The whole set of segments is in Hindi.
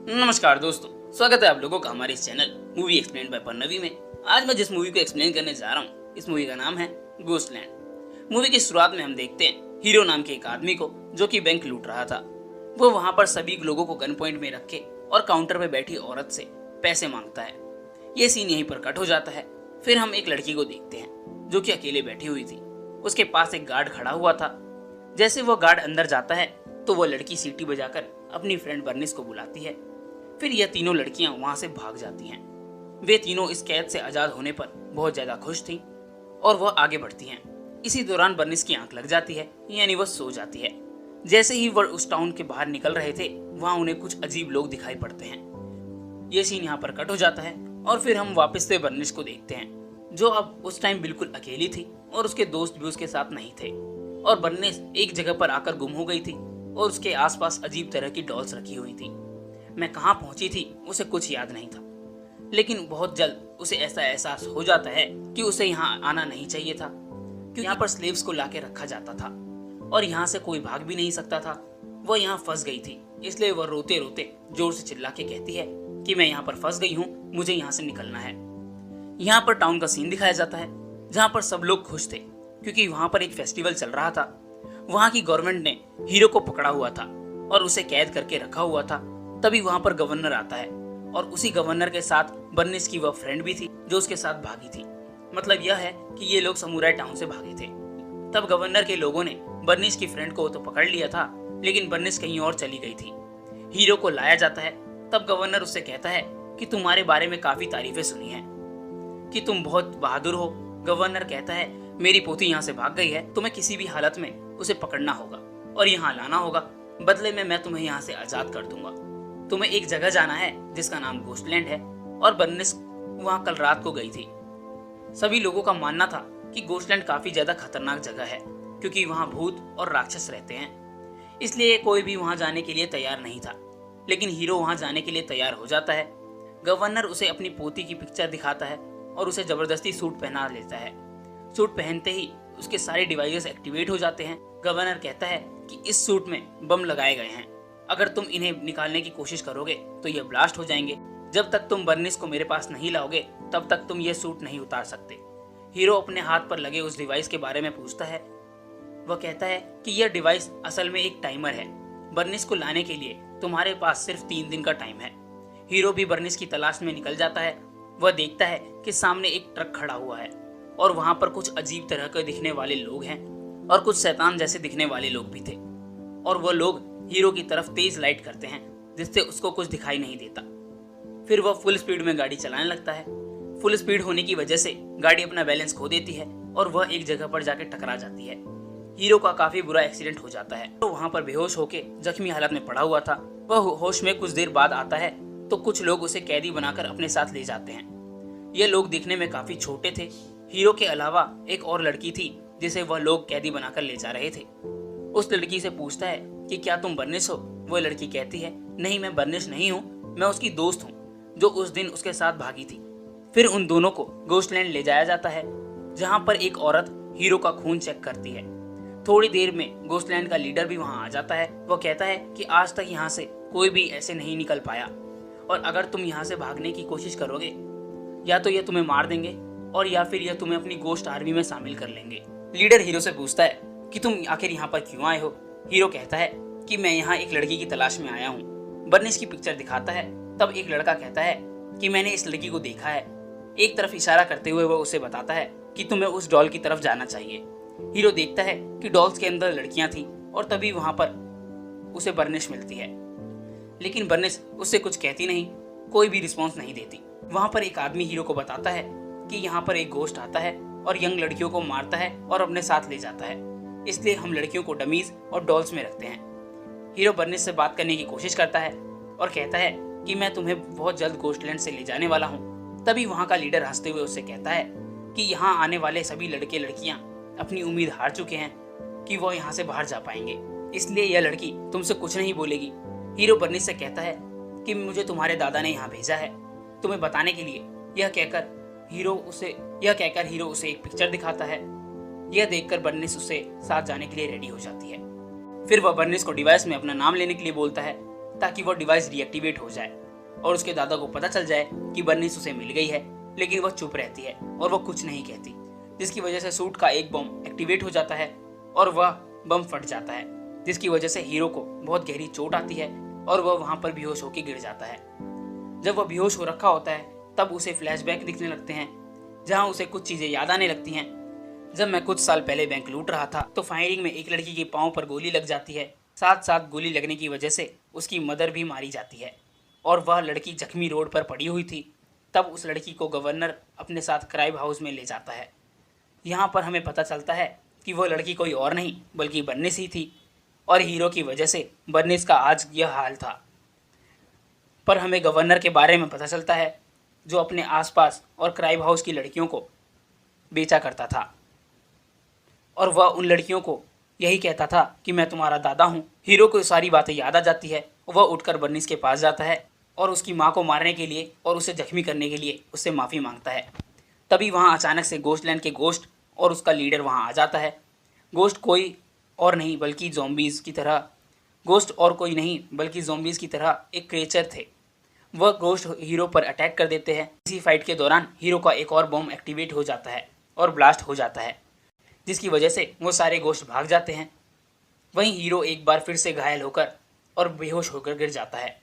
नमस्कार दोस्तों, स्वागत है आप लोगों का हमारे इस चैनल मूवी एक्सप्लेन बाय परनवी में। आज मैं जिस मूवी को एक्सप्लेन करने जा रहा हूँ, इस मूवी का नाम है घोस्टलैंड। मूवी की शुरुआत में हम देखते हैं हीरो नाम के एक आदमी को जो कि बैंक लूट रहा था। वो वहाँ पर सभी लोगों को गन पॉइंट में रखे और काउंटर पे बैठी औरत से पैसे मांगता है। ये सीन यहीं पर कट हो जाता है। फिर हम एक लड़की को देखते हैं जो कि अकेले बैठी हुई थी। उसके पास एक गार्ड खड़ा हुआ था। जैसे वो गार्ड अंदर जाता है तो वो लड़की सीटी बजाकर अपनी फ्रेंड बर्निस को बुलाती है। फिर यह तीनों लड़कियां वहां से भाग जाती हैं। वे तीनों इस कैद से आजाद होने पर बहुत ज्यादा खुश थीं और वह आगे बढ़ती हैं। इसी दौरान बर्निस की आंख लग जाती है, यानी वह सो जाती है। जैसे ही वह उस टाउन के बाहर निकल रहे थे, वहां उन्हें कुछ अजीब लोग दिखाई पड़ते हैं। यह सीन यहाँ पर कट हो जाता है और फिर हम वापस से बर्निस को देखते हैं, जो अब उस टाइम बिल्कुल अकेली थी और उसके दोस्त भी उसके साथ नहीं थे। और बर्निस एक जगह पर आकर गुम हो गई थी और उसके आसपास अजीब तरह की डॉल्स रखी हुई थी। मैं कहाँ पहुंची थी उसे कुछ याद नहीं था, लेकिन बहुत जल्द उसे ऐसा एहसास हो जाता है कि उसे यहाँ आना नहीं चाहिए था, क्योंकि यहाँ पर स्लेव्स को लाके रखा जाता था और यहाँ से कोई भाग भी नहीं सकता था। वह यहाँ फंस गई थी, इसलिए वह रोते रोते जोर से चिल्ला के कहती है कि मैं यहाँ पर फंस गई हूँ, मुझे यहाँ से निकलना है। यहाँ पर टाउन का सीन दिखाया जाता है, जहाँ पर सब लोग खुश थे क्योंकि वहाँ पर एक फेस्टिवल चल रहा था। वहाँ की गवर्नमेंट ने हीरो को पकड़ा हुआ था और उसे कैद करके रखा हुआ था। तभी वहां पर गवर्नर आता है और उसी गवर्नर के साथ बर्निस की वह फ्रेंड भी थी जो उसके साथ भागी थी। मतलब यह है कि ये लोग समुराई टाउन से भागे थे। तब गवर्नर के लोगों ने बर्निस की फ्रेंड को तो पकड़ लिया था, लेकिन बर्निस कहीं और चली गई थी। हीरो को लाया जाता है। तब गवर्नर उससे कहता है कि तुम्हारे बारे में काफी तारीफें सुनी है कि तुम बहुत बहादुर हो। गवर्नर कहता है मेरी पोती यहाँ से भाग गई है, तुम्हें किसी भी हालत में उसे पकड़ना होगा और यहाँ लाना होगा। बदले में मैं तुम्हें यहाँ से आजाद कर दूंगा। तुम्हें एक जगह जाना है जिसका नाम घोस्टलैंड है और बर्निस वहां कल रात को गई थी। सभी लोगों का मानना था कि घोस्टलैंड काफी ज्यादा खतरनाक जगह है क्योंकि वहां भूत और राक्षस रहते हैं, इसलिए कोई भी वहां जाने के लिए तैयार नहीं था। लेकिन हीरो वहां जाने के लिए तैयार हो जाता है। गवर्नर उसे अपनी पोती की पिक्चर दिखाता है और उसे जबरदस्ती सूट पहना लेता है। सूट पहनते ही उसके सारे डिवाइसेस एक्टिवेट हो जाते हैं। गवर्नर कहता है कि इस सूट में बम लगाए गए हैं, अगर तुम इन्हें निकालने की कोशिश करोगे तो ये ब्लास्ट हो जाएंगे। जब तक तुम बर्निस को मेरे पास नहीं लाओगे तब तक तुम ये सूट नहीं उतार सकते। हीरो अपने हाथ पर लगे उस डिवाइस के बारे में पूछता है। वह कहता है कि यह डिवाइस असल में एक टाइमर है। बर्निस को लाने के लिए तुम्हारे पास सिर्फ 3 दिन का टाइम है। हीरो भी बर्निस की तलाश में निकल जाता है। वह देखता है कि सामने एक ट्रक खड़ा हुआ है और वहां पर कुछ अजीब तरह के दिखने वाले लोग हैं और कुछ शैतान जैसे दिखने वाले लोग भी थे। और वह लोग हीरो की तरफ तेज लाइट करते हैं जिससे उसको कुछ दिखाई नहीं देता। फिर वह फुल स्पीड में गाड़ी चलाने लगता है। फुल स्पीड होने की वजह से गाड़ी अपना बैलेंस खो देती है और वह एक जगह पर जाकर टकरा जाती है। हीरो का काफी बुरा एक्सीडेंट हो जाता है तो वहां पर बेहोश होकर जख्मी हालत में पड़ा हुआ था। वह होश में कुछ देर बाद आता है तो कुछ लोग उसे कैदी बनाकर अपने साथ ले जाते हैं। ये लोग दिखने में काफी छोटे थे। हीरो के अलावा एक और लड़की थी जिसे वह लोग कैदी बनाकर ले जा रहे थे। उस लड़की से पूछता है कि क्या तुम बर्निस हो? वो लड़की कहती है नहीं, मैं बर्निस नहीं हूँ, मैं उसकी दोस्त हूँ जो उस दिन उसके साथ भागी थी। फिर उन दोनों को घोस्टलैंड ले जाया जाता है, जहाँ पर एक औरत हीरो का खून चेक करती है। थोड़ी देर में घोस्टलैंड का लीडर भी वहाँ आ जाता है। वो कहता है कि आज तक यहाँ से कोई भी ऐसे नहीं निकल पाया और अगर तुम यहाँ से भागने की कोशिश करोगे या तो ये तुम्हें मार देंगे और या फिर यह तुम्हें अपनी गोस्ट आर्मी में शामिल कर लेंगे। लीडर हीरो से पूछता है कि तुम आखिर यहाँ पर क्यों आए हो? हीरो कहता है कि मैं यहाँ एक लड़की की तलाश में आया हूँ। बर्निस की पिक्चर दिखाता है। तब एक लड़का कहता है कि मैंने इस लड़की को देखा है। एक तरफ इशारा करते हुए वह उसे बताता है कि तुम्हें उस डॉल की तरफ जाना चाहिए। हीरो देखता है कि डॉल्स के अंदर लड़कियां थी और तभी वहां पर उसे बर्निस मिलती है, लेकिन बर्निस उससे कुछ कहती नहीं, कोई भी रिस्पॉन्स नहीं देती। वहां पर एक आदमी हीरो को बताता है कि यहाँ पर एक घोस्ट आता है और यंग लड़कियों को मारता है और अपने साथ ले जाता है, इसलिए हम लड़कियों को डमीज और डॉल्स में रखते हैं। हीरो बर्निस से बात करने की कोशिश करता है और कहता है कि मैं तुम्हें बहुत जल्द घोस्टलैंड से ले जाने वाला हूँ। तभी वहाँ का लीडर हंसते हुए उससे कहता है कि यहाँ आने वाले सभी लड़के लड़कियाँ अपनी उम्मीद हार चुके हैं कि वो यहाँ से बाहर जा पाएंगे, इसलिए यह लड़की तुमसे कुछ नहीं बोलेगी। हीरो बर्निस से कहता है कि मुझे तुम्हारे दादा ने यहाँ भेजा है तुम्हें बताने के लिए। यह कहकर हीरो उसे एक पिक्चर दिखाता है। यह देखकर बर्निस उससे साथ जाने के लिए रेडी हो जाती है। फिर वह बर्निस को डिवाइस में अपना नाम लेने के लिए बोलता है ताकि वो डिवाइस डीएक्टिवेट हो जाए और उसके दादा को पता चल जाए कि बर्निस उसे मिल गई है, लेकिन वह चुप रहती है और वह कुछ नहीं कहती, जिसकी वजह से सूट का एक बम एक्टिवेट हो जाता है और वह बम फट जाता है, जिसकी वजह से हीरो को बहुत गहरी चोट आती है और वह वहां पर बेहोश होकर गिर जाता है। जब वह बेहोश हो रखा होता है तब उसे फ्लैशबैक दिखने लगते हैं, जहां उसे कुछ चीजें याद आने लगती हैं। जब मैं कुछ साल पहले बैंक लूट रहा था तो फायरिंग में एक लड़की के पांव पर गोली लग जाती है। साथ साथ गोली लगने की वजह से उसकी मदर भी मारी जाती है और वह लड़की जख्मी रोड पर पड़ी हुई थी। तब उस लड़की को गवर्नर अपने साथ क्राइम हाउस में ले जाता है। यहाँ पर हमें पता चलता है कि वह लड़की कोई और नहीं बल्कि बर्निस ही थी और हीरो की वजह से बर्निस का आज यह हाल था। पर हमें गवर्नर के बारे में पता चलता है जो अपने आसपास और क्राइम हाउस की लड़कियों को बेचा करता था और वह उन लड़कियों को यही कहता था कि मैं तुम्हारा दादा हूँ। हीरो को सारी बातें याद आ जाती है। वह उठकर बर्निस के पास जाता है और उसकी माँ को मारने के लिए और उसे जख्मी करने के लिए उससे माफ़ी मांगता है। तभी वहाँ अचानक से गोस्टलैंड के गोस्ट और उसका लीडर वहाँ आ जाता है। गोस्ट कोई और नहीं बल्कि ज़ॉम्बीज़ की तरह एक क्रिएचर थे। वह गोस्ट हीरो पर अटैक कर देते हैं। इसी फाइट के दौरान हीरो का एक और बम एक्टिवेट हो जाता है और ब्लास्ट हो जाता है, जिसकी वजह से वो सारे गोस्ट भाग जाते हैं। वहीं हीरो एक बार फिर से घायल होकर और बेहोश होकर गिर जाता है।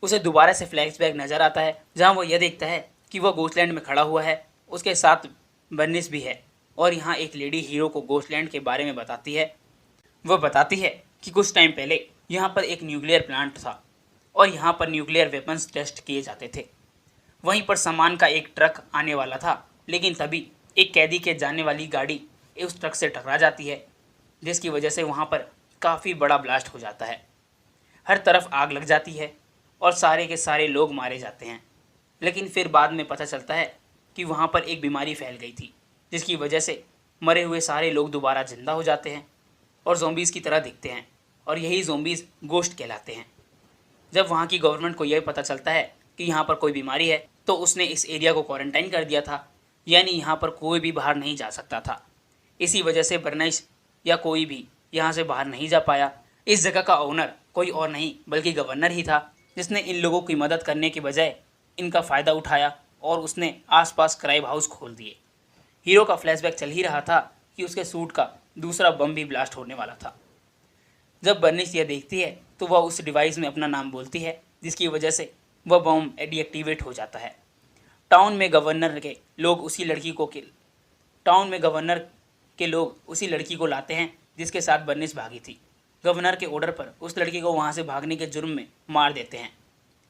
उसे दोबारा से फ्लैशबैक नजर आता है, जहां वो यह देखता है कि वह गोस्टलैंड में खड़ा हुआ है, उसके साथ बर्निस भी है और यहाँ एक लेडी हीरो को गोस्टलैंड के बारे में बताती है। वह बताती है कि कुछ टाइम पहले यहाँ पर एक न्यूक्लियर प्लांट था और यहाँ पर न्यूक्लियर वेपन्स टेस्ट किए जाते थे। वहीं पर सामान का एक ट्रक आने वाला था, लेकिन तभी एक कैदी के जाने वाली गाड़ी उस ट्रक से टकरा जाती है, जिसकी वजह से वहाँ पर काफ़ी बड़ा ब्लास्ट हो जाता है। हर तरफ आग लग जाती है और सारे के सारे लोग मारे जाते हैं। लेकिन फिर बाद में पता चलता है कि वहाँ पर एक बीमारी फैल गई थी, जिसकी वजह से मरे हुए सारे लोग दोबारा जिंदा हो जाते हैं और ज़ॉम्बीज़ की तरह दिखते हैं और यही ज़ॉम्बीज़ गोश्त कहलाते हैं। जब वहाँ की गवर्नमेंट को यह पता चलता है कि यहाँ पर कोई बीमारी है तो उसने इस एरिया को क्वारंटाइन कर दिया था, यानी यहाँ पर कोई भी बाहर नहीं जा सकता था। इसी वजह से बर्निस या कोई भी यहाँ से बाहर नहीं जा पाया। इस जगह का ओनर कोई और नहीं बल्कि गवर्नर ही था, जिसने इन लोगों की मदद करने के बजाय इनका फ़ायदा उठाया और उसने आसपास क्राइम हाउस खोल दिए। हीरो का फ्लैशबैक चल ही रहा था कि उसके सूट का दूसरा बम भी ब्लास्ट होने वाला था। जब बर्निस यह देखती है तो वह उस डिवाइस में अपना नाम बोलती है, जिसकी वजह से वह बम डीएक्टिवेट हो जाता है। टाउन में गवर्नर के लोग उसी लड़की को लाते हैं जिसके साथ बर्निस भागी थी। गवर्नर के ऑर्डर पर उस लड़की को वहाँ से भागने के जुर्म में मार देते हैं।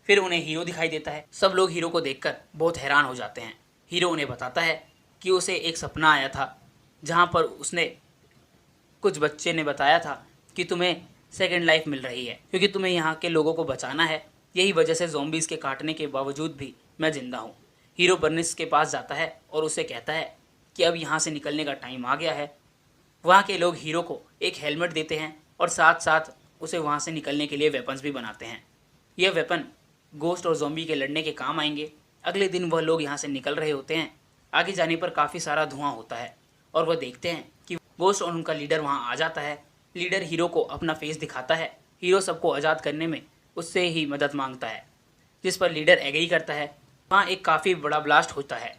फिर उन्हें हीरो दिखाई देता है। सब लोग हीरो को देखकर बहुत हैरान हो जाते हैं। हीरो उन्हें बताता है कि उसे एक सपना आया था, जहाँ पर कुछ बच्चे ने बताया था कि तुम्हें सेकेंड लाइफ मिल रही है क्योंकि तुम्हें यहाँ के लोगों को बचाना है। यही वजह से ज़ॉम्बीज़ के काटने के बावजूद भी मैं ज़िंदा हूँ। हीरो बर्निस के पास जाता है और उसे कहता है कि अब यहाँ से निकलने का टाइम आ गया है। वहाँ के लोग हीरो को एक हेलमेट देते हैं और साथ साथ उसे वहाँ से निकलने के लिए वेपन्स भी बनाते हैं। यह वेपन गोस्ट और ज़ॉम्बी के लड़ने के काम आएंगे। अगले दिन वह लोग यहाँ से निकल रहे होते हैं। आगे जाने पर काफ़ी सारा धुआं होता है और वह देखते हैं कि गोस्ट और उनका लीडर वहाँ आ जाता है। लीडर हीरो को अपना फेस दिखाता है। हीरो सबको आज़ाद करने में उससे ही मदद मांगता है, जिस पर लीडर एग्री करता है। वहाँ एक काफ़ी बड़ा ब्लास्ट होता है।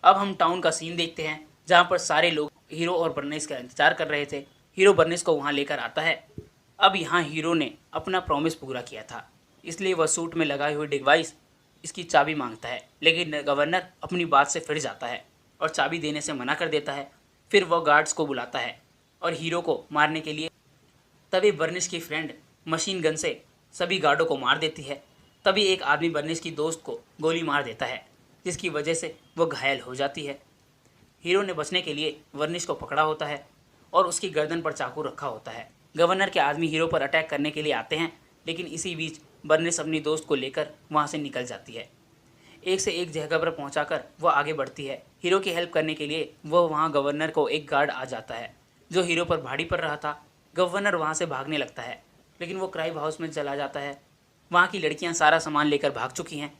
अब हम टाउन का सीन देखते हैं, जहाँ पर सारे लोग हीरो और बर्निस का इंतजार कर रहे थे। हीरो बर्निस को वहाँ लेकर आता है। अब यहाँ हीरो ने अपना प्रॉमिस पूरा किया था, इसलिए वह सूट में लगाई हुई डिवाइस इसकी चाबी मांगता है, लेकिन गवर्नर अपनी बात से फिर जाता है और चाबी देने से मना कर देता है। फिर वह गार्ड्स को बुलाता है और हीरो को मारने के लिए। तभी बर्निस की फ्रेंड मशीन गन से सभी गार्डों को मार देती है। तभी एक आदमी बर्निस की दोस्त को गोली मार देता है, जिसकी वजह से वह घायल हो जाती है। हीरो ने बचने के लिए बर्निस को पकड़ा होता है और उसकी गर्दन पर चाकू रखा होता है। गवर्नर के आदमी हीरो पर अटैक करने के लिए आते हैं, लेकिन इसी बीच बर्निस अपनी दोस्त को लेकर वहाँ से निकल जाती है। एक से एक जगह पर पहुँचाकर वह आगे बढ़ती है। हीरो की हेल्प करने के लिए वह वहाँ गवर्नर को एक गार्ड आ जाता है जो हीरो पर भारी पड़ रहा था। गवर्नर वहाँ से भागने लगता है, लेकिन वो क्राइम हाउस में चला जाता है। वहाँ की लड़कियाँ सारा सामान लेकर भाग चुकी हैं